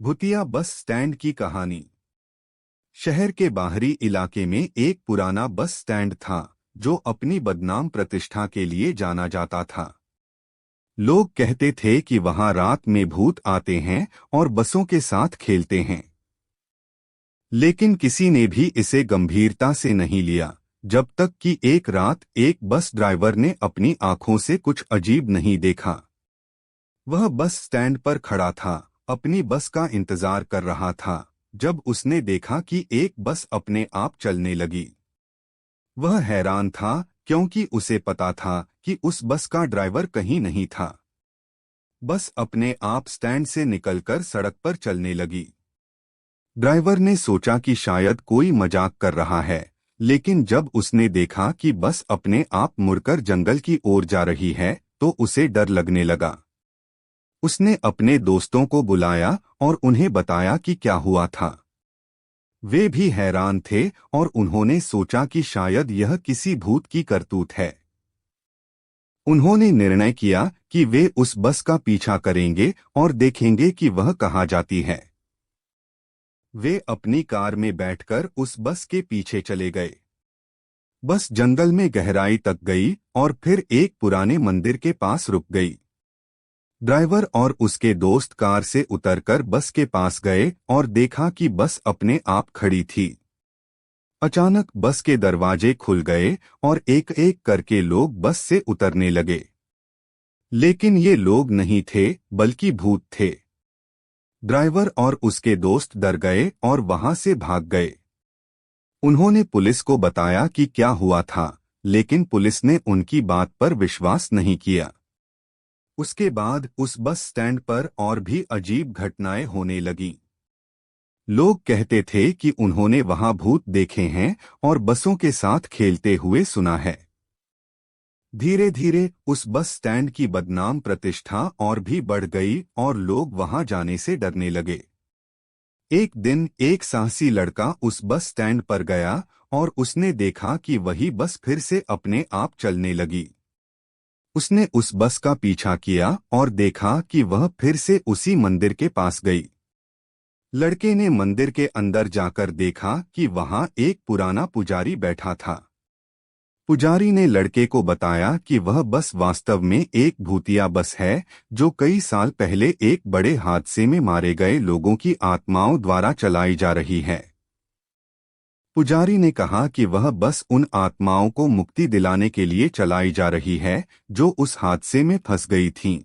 भूतिया bus stand की कहानी। शहर के बाहरी इलाके में एक पुराना बस स्टैंड था जो अपनी बदनाम प्रतिष्ठा के लिए जाना जाता था। लोग कहते थे कि वहां रात में भूत आते हैं और बसों के साथ खेलते हैं। लेकिन किसी ने भी इसे गंभीरता से नहीं लिया, जब तक कि एक रात एक बस ड्राइवर ने अपनी आंखों से कुछ अजीब नहीं देखा। वह बस स्टैंड पर खड़ा था, अपनी बस का इंतजार कर रहा था, जब उसने देखा कि एक बस अपने आप चलने लगी। वह हैरान था क्योंकि उसे पता था कि उस बस का ड्राइवर कहीं नहीं था। बस अपने आप स्टैंड से निकलकर सड़क पर चलने लगी। ड्राइवर ने सोचा कि शायद कोई मजाक कर रहा है, लेकिन जब उसने देखा कि बस अपने आप मुड़कर जंगल की ओर जा रही है तो उसे डर लगने लगा। उसने अपने दोस्तों को बुलाया और उन्हें बताया कि क्या हुआ था। वे भी हैरान थे और उन्होंने सोचा कि शायद यह किसी भूत की करतूत है। उन्होंने निर्णय किया कि वे उस बस का पीछा करेंगे और देखेंगे कि वह कहाँ जाती है। वे अपनी कार में बैठकर उस बस के पीछे चले गए। बस जंगल में गहराई तक गई और फिर एक पुराने मंदिर के पास रुक गई। ड्राइवर और उसके दोस्त कार से उतरकर बस के पास गए और देखा कि बस अपने आप खड़ी थी। अचानक बस के दरवाजे खुल गए और एक एक करके लोग बस से उतरने लगे। लेकिन ये लोग नहीं थे, बल्कि भूत थे। ड्राइवर और उसके दोस्त डर गए और वहां से भाग गए। उन्होंने पुलिस को बताया कि क्या हुआ था, लेकिन पुलिस ने उनकी बात पर विश्वास नहीं किया। उसके बाद उस बस स्टैंड पर और भी अजीब घटनाएं होने लगीं। लोग कहते थे कि उन्होंने वहां भूत देखे हैं और बसों के साथ खेलते हुए सुना है। धीरे धीरे उस बस स्टैंड की बदनाम प्रतिष्ठा और भी बढ़ गई और लोग वहां जाने से डरने लगे। एक दिन एक साहसी लड़का उस बस स्टैंड पर गया और उसने देखा कि वही बस फिर से अपने आप चलने लगी। उसने उस बस का पीछा किया और देखा कि वह फिर से उसी मंदिर के पास गई। लड़के ने मंदिर के अंदर जाकर देखा कि वहां एक पुराना पुजारी बैठा था। पुजारी ने लड़के को बताया कि वह बस वास्तव में एक भूतिया बस है जो कई साल पहले एक बड़े हादसे में मारे गए लोगों की आत्माओं द्वारा चलाई जा रही है। पुजारी ने कहा कि वह बस उन आत्माओं को मुक्ति दिलाने के लिए चलाई जा रही है जो उस हादसे में फंस गई थीं।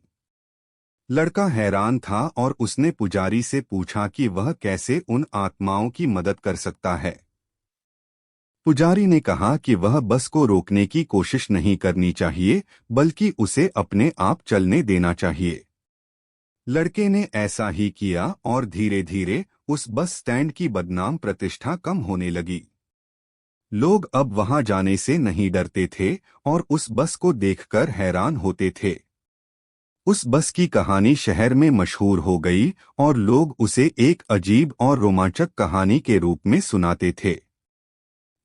लड़का हैरान था और उसने पुजारी से पूछा कि वह कैसे उन आत्माओं की मदद कर सकता है। पुजारी ने कहा कि वह बस को रोकने की कोशिश नहीं करनी चाहिए, बल्कि उसे अपने आप चलने देना चाहिए। लड़के ने ऐसा ही किया और धीरे धीरे उस बस स्टैंड की बदनाम प्रतिष्ठा कम होने लगी। लोग अब वहां जाने से नहीं डरते थे और उस बस को देखकर हैरान होते थे। उस बस की कहानी शहर में मशहूर हो गई और लोग उसे एक अजीब और रोमांचक कहानी के रूप में सुनाते थे।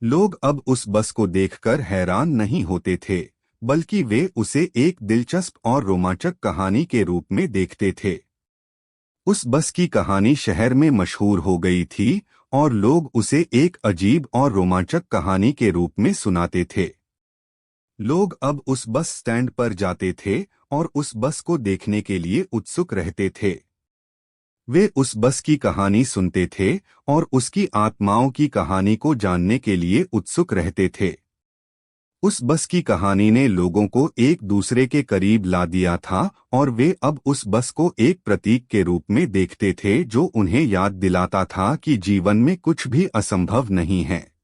लोग अब उस बस को देखकर हैरान नहीं होते थे, बल्कि वे उसे एक दिलचस्प और रोमांचक कहानी के रूप में देखते थे। उस बस की कहानी शहर में मशहूर हो गई थी और लोग उसे एक अजीब और रोमांचक कहानी के रूप में सुनाते थे। लोग अब उस बस स्टैंड पर जाते थे और उस बस को देखने के लिए उत्सुक रहते थे। वे उस बस की कहानी सुनते थे और उसकी आत्माओं की कहानी को जानने के लिए उत्सुक रहते थे। उस बस की कहानी ने लोगों को एक दूसरे के करीब ला दिया था और वे अब उस बस को एक प्रतीक के रूप में देखते थे जो उन्हें याद दिलाता था कि जीवन में कुछ भी असंभव नहीं है।